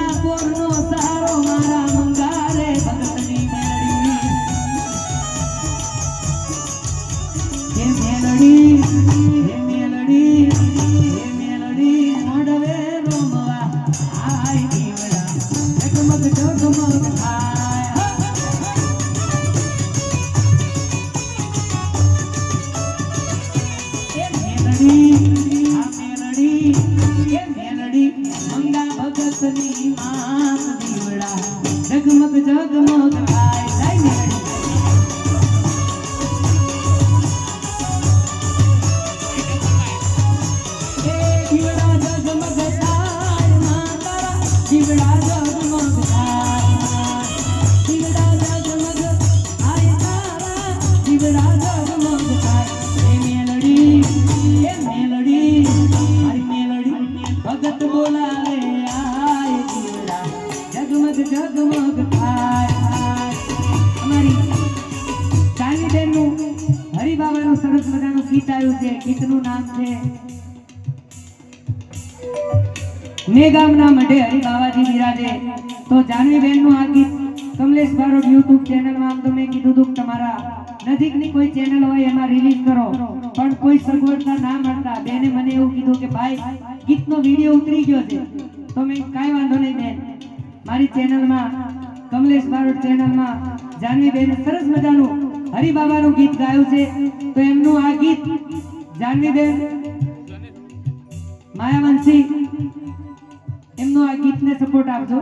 મારા પોરનો સારો મારા મંગારે ભગતની મેલડી હે મેલડી હે મેલડી હે મેલડી મોડવે રોમવા આય દીવડા જગમગ જગમગ થાય હે મેલડી આ મેલડી હે મેલડી મંગા ભગતની માત દીવડા જગમગ જગમગ થાય જાય મેલડી જીવડા જગમગ થાય જીવડા જગમગ આય તારા જીવડા જગમગ થાય હે મેલડી મારી મેલડી ભગત બોલાવે આય જીવડા જગમગ જગમગ થાય અમારી ચાંદી બેનનું હરિબાબાનું સરસ મજાનું ગીત આવ્યું છે ગીતનું નામ છે મેગામના મઢે હરિબાબાજી બિરાજે તો જાનવી બેનનું આ ગીત કમલેશ બારોટ YouTube ચેનલમાં આમ તો મેં કીધું હતું કે તમારા નજીકની કોઈ ચેનલ હોય એમાં રિલીઝ કરો પણ કોઈ સગવડતા ના મળતા બેને મને એવું કીધું કે ભાઈ ગીતનો વિડિયો ઉતરી ગયો છે તો મેં કાંઈ વાંધો નહીં બેન મારી ચેનલમાં કમલેશ બારોટ ચેનલમાં જાનવી બેને સરસ મજાનું હરિબાબાનું ગીત ગાયું છે તો એમનું આ ગીત જાનવી બેન માયાવંશી એમનો આ ગીતને સપોર્ટ આપજો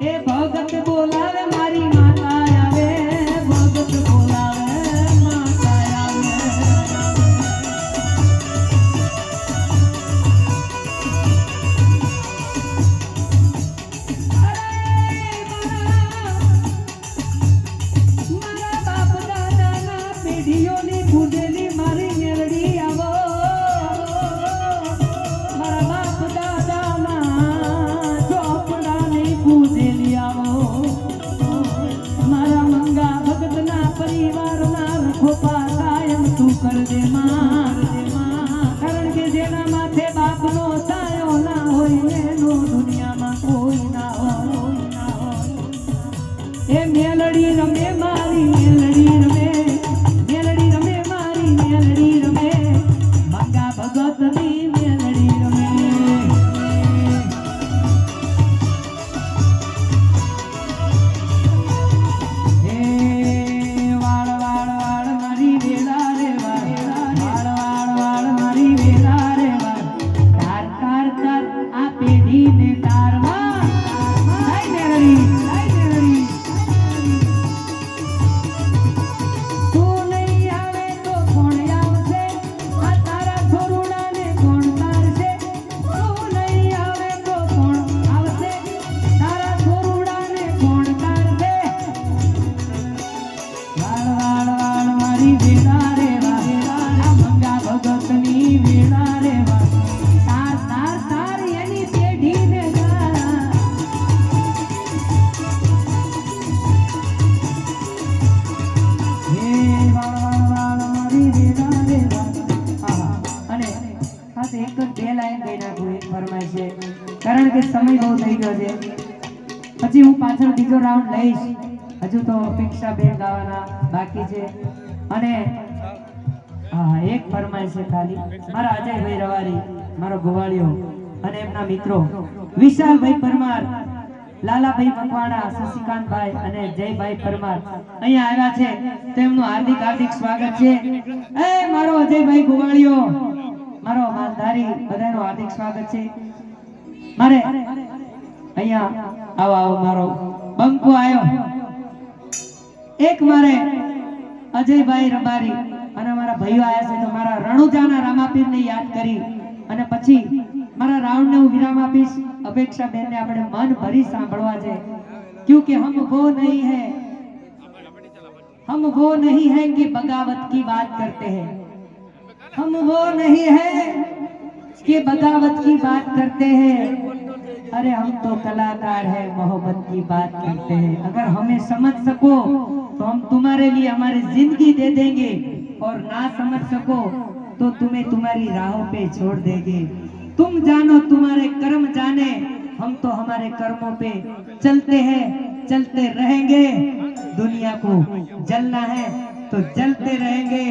એ ભગત બોલાવે મારી માતા આવે ભગત બોલાવે માતા આવે મારા બાપ દાદાના પેઢીઓની પૂજેલી મારી મેલડી આવો મારા બાપ મારા મંગા ભગતના પરિવારના રખોપા કાયમ તું કર દે માં કારણ કે જેના માથે બાપનો સાયો ના હોય એનો દુનિયામાં કોઈ ના હોય એ મેલડી રમે મારી મેલડી રમે મેલડી રમે મારી મેલડી રમે મંગા ભગતની મેલડી રમે કારણ કે સમય બહુ થઈ ગયો છે પછી હું પાછળ બીજો રાઉન્ડ લઈશ હજુ તો અપેક્ષા બેન ગાવાના બાકી છે અને એક ફરમાઈશ છે ખાલી મારા અજયભાઈ રવારી મારો ગોવાળિયો અને એમના મિત્રો વિશાલભાઈ પરમાર લાલાભાઈ મકવાણા શશિકાંતભાઈ અને જયભાઈ પરમાર અહીંયા આવ્યા છે તો એમનું હાર્દિક હાર્દિક સ્વાગત છે એ મારો અજયભાઈ ગોવાળિયો મારો માલધારી બધાનું હાર્દિક સ્વાગત છે મારે અહીંયા આવો આવો મારો બંકો આવ્યો એક મારે અજયભાઈ રબારી અને મારા ભાઈઓ આવ્યા છે તો મારા રણુજાના રામાપીરને યાદ કરી અને પછી મારા રાઉન્ડને હું વિરામ આપીશ અપેક્ષા બેનને આપણે મન ભરી સાંભળવા છે क्योंकि हम वो नहीं है कि बगावत की बात करते हैं हम वो नहीं है कि बगावत की बात करते हैं अरे हम तो कलाकार है मोहब्बत की बात करते हैं अगर हमें समझ सको तो हम तुम्हारे लिए हमारी जिंदगी दे देंगे और ना समझ सको तो तुम्हें तुम्हारी राहों पे छोड़ देंगे तुम जानो तुम्हारे कर्म जाने हम तो हमारे कर्मों पे चलते हैं, चलते रहेंगे। दुनिया को जलना है तो जलते रहेंगे।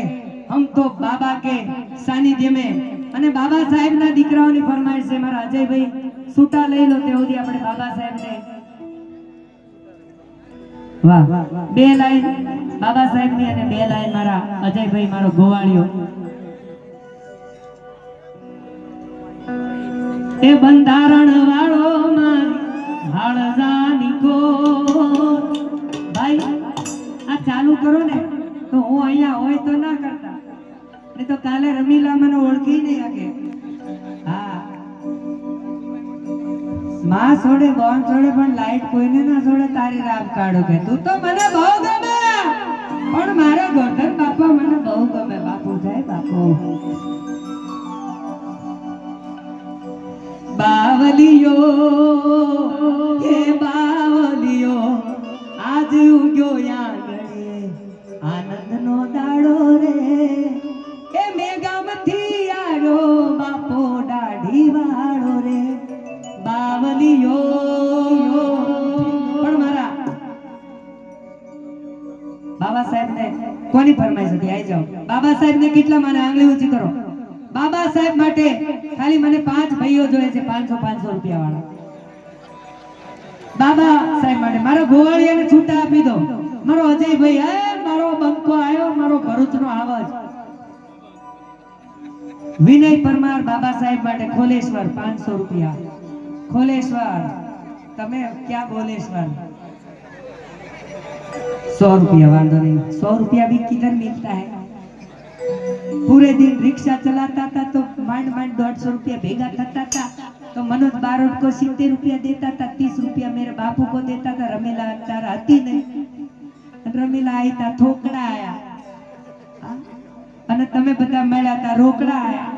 हम तो बाबा के सानिध्य में અને બાબા સાહેબના દીકરાઓની ફરમાઈશ છે મારા અજયભાઈ સૂટા લઈ લો તે સુધી આપણે બાબા સાહેબને વાહ બે લાઈન બાબા સાહેબની અને બે લાઈન મારા અજયભાઈ મારો ગોવાળિયો એ બંધારણ વાળો મારી હાળજાની કો ભાઈ આ ચાલુ કરો ને તો હું અહીંયા હોય તો ના કરતા નહીં તો કાલે રમીલા મને ઓળખી નહીં આગે હા માં છોડે બોન છોડે પણ લાઈટ કોઈને ના છોડે તારી રાત કાઢો કે તું તો મને બહુ ગમે પણ મારા ગોરધન બાપા મને બહુ ગમે બાપુ જાય બાપુ બાવલિયો હે બાવલિયો આજ ઉગ્યો આંગણે આનંદનો દાડો રે એ મેગામથી આવ્યો બાપો દાઢી વાળો રે બાવલિયો પણ મારા બાબા સાહેબ ને કોની ફરમાઈશ હતી આવી જાઓ બાબા સાહેબ ને કેટલા મને આંગળી ઊંચી કરો બાબા સાહેબ માટે ખાલી મને 5 ભાઈઓ જોઈએ છે 500 રૂપિયા વાળા બાબા સાહેબ માટે મારો ગોવાળિયાને છૂટા આપી દો મારો અજયભાઈ એ મારો બંકો આવ્યો મારો ભરૂચનો આવાજ વિનય પરમાર બાબા સાહેબ માટે ખોલેશ્વર 500 રૂપિયા खोलेश्वर तमे क्या बोलेश्वर 100 रुपया वांदो नहीं 100 रुपया भी किधर मिलता है पूरे दिन रिक्शा चलाता था तो मांड 150 रुपया भेगा करता था तो मनोज बारोट को 70 रुपया देता था 30 रुपया मेरे बापू को देता था रमीला तारा हती नहीं रमीला आई था ठोकड़ा आया અને તમે બધા મળ્યા હતા રોકડા આયા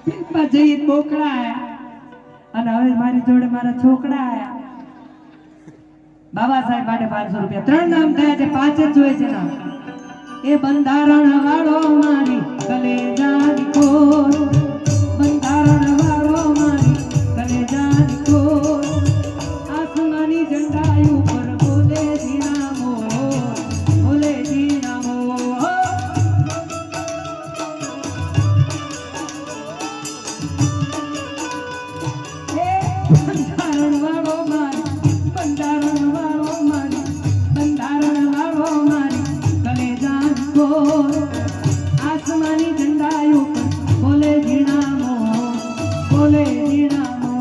પીપા જઈએ બોકડા આયા અને હવે મારી જોડે મારા છોકરા આયા બાબા સાહેબ માટે 500 રૂપિયા ત્રણ નામ થયા છે પાંચ જ જોઈએ છે નામ એ બંધારણ વાળો મારી કલેજાની કોર બંધારણ વાળો મારી કલેજાની કોર આસમાની ઝંડા ઉપર બોલે જીનામો બોલે જીનામો બંધારણ વાળો મારી કલેજાની કોર આસમાની ઝંડા ઉપર બોલે જીણામો બોલે જીણામો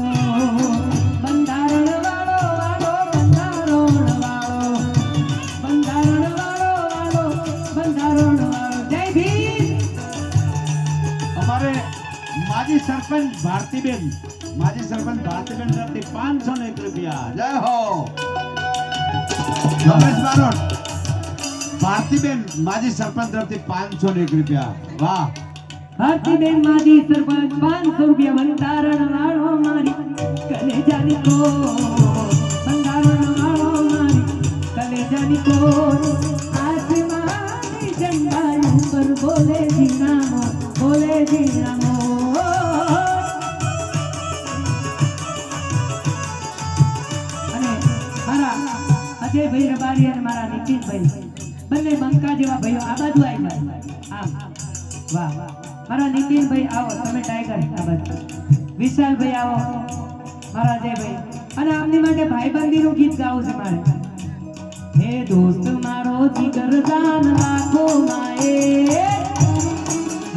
બંધારણ વાળો જય ભીમ અમારે માજી સરપંચ ભારતીબેન તરફથી 501 રૂપિયા જય હો રમેશ બારોટ ભારતીબેન માજી સરપંચ તરફથી 501 રૂપિયા વાહ ભારતીબેન માજી સરપંચ 500 રૂપિયા બંધારણ વાળો મારી કલેજાની કોર બંધારણ વાળો મારી કલેજાની કોર આસમાની ઝંડા ઉપર બોલે જીનામો બોલે જીનામો ભાઈ રબારી અને મારા નીતિનભાઈ બંને બંકા જેવા ભાઈઓ આ બાજુ આવી આમ વાહ મારા નીતિનભાઈ આવો તમે ટાઈગર આ બાજુ વિશાલભાઈ આવો મારા અજયભાઈ અને આમની માટે ભાઈબંધીનું ગીત ગાવું છે મારે હે દોસ્ત મારો જીગર જાન લાખો માએ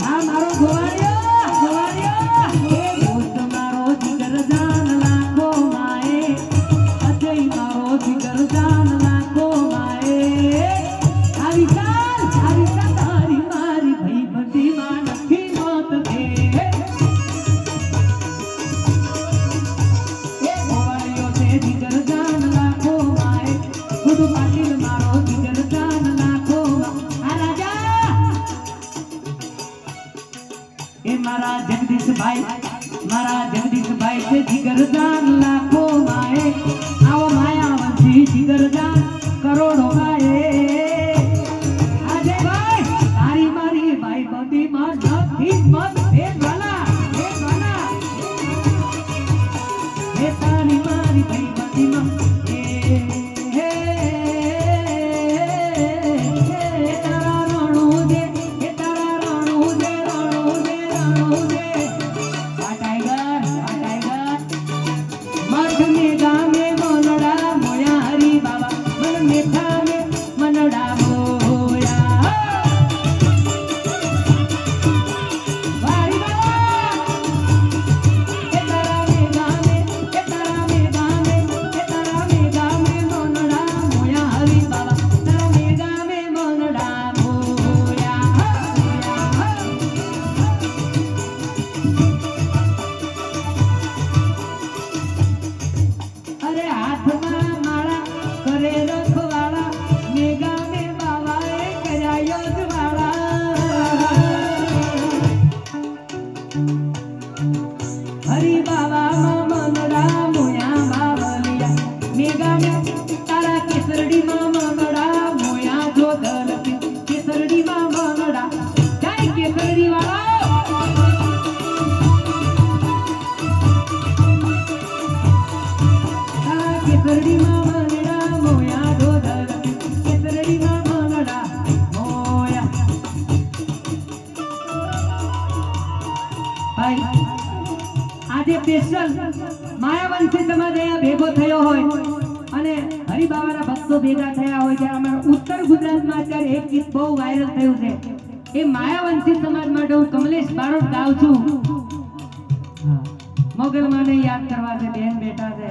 હા મારો ગોવાળિયો હે દોસ્ત મારો જીગર જાન લાખો માએ અજય મારો જીગર જાન મારા જગદીશભાઈ છે જીગરજાન લાખો માએ આવો માયાવતી જીગરજાન કરોડો માએ આજે ભાઈ તારી મારી ભાઈ બંધી માં નથી મત હે ગાલા હે તારી મારી મારી ભૈવતીમાં તારા રણું દે એ તારા રણું દે રણું દે રણું દે આ ટાઈગર મઠ મે ગામે મનડા મોયા હરી બાબા મન મેઠા મે મનડા મોયા વારી બાબા એ તારા મે ગામે એ તારા મે ગામે એ તારા મે ગામે મનડા મોયા હરી બાબા તારા મે ગામે મનડા મોયા અરે હાથમાં માળા કરે રખવાળા મેગા મે બાવાએ કર્યા યોજવાળા હરી બાવામાં મનડા મોયા બાવલિયા મેગા મે તારા કેસરડીમાં મનડા મોયા જોધલ કેસરડીમાં મનડા જય કેસરડી વાળા કેસરડીમાં મનડા મોયા ધોધર કેસરડીમાં મનડા મોયા ભાઈ આજે સ્પેશિયલ માયાવંશી સમાજ અહીંયા ભેગો થયો હોય અને હરિબાવાના ભક્તો ભેગા થયા હોય ત્યારે અમારા ઉત્તર ગુજરાતમાં અત્યારે એક ગીત બહુ વાયરલ થયું છે એ માયાવંશી સમાજ માટે હું કમલેશ બારોટ ગાઉં છું મોગલમાને યાદ કરવા છે બેન બેટા છે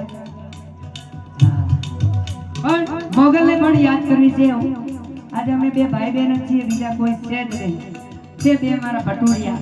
પણ મોગલને પણ યાદ કરવી છે આજે અમે બે ભાઈ બહેન જ છીએ બીજા કોઈ છે જ નહીં છે બે મારા ભટુરિયા